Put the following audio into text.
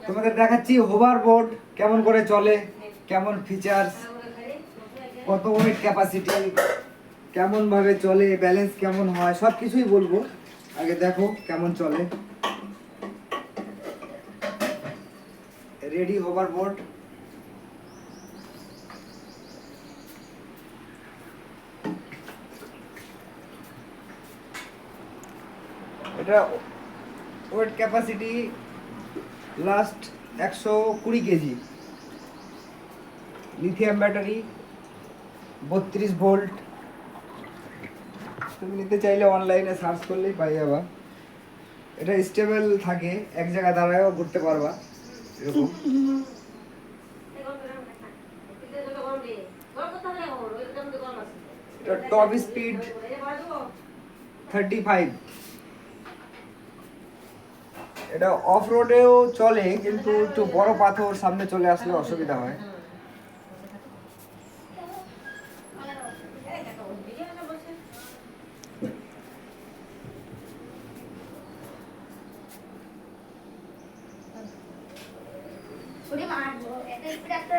তোমাদের দেখাচ্ছি hover board কেমন করে চলে, কেমন ফিচার্স, কত ওয়েট ক্যাপাসিটি, কেমন ভাবে চলে, ব্যালেন্স কেমন হয়, সব কিছুই বলবো। আগে দেখো কেমন চলে। Ready hoverboard. এটা weight capacity last 120 KG, lithium battery, 32 volt. তুমি নিতে চাইলে অনলাইনে সার্চ করলেই পাই যাবা। এটা স্টেবল থাকে, এক জায়গায় দাঁড়ায়ও ঘুরতে পারবা এরকম। এটা টপ স্পিড 35। এটা অফ রোডেও চলে, কিন্তু একটু বড় পাথর সামনে চলে আসলে অসুবিধা হয়। উড়ে মারবো, এটা স্পিড একটা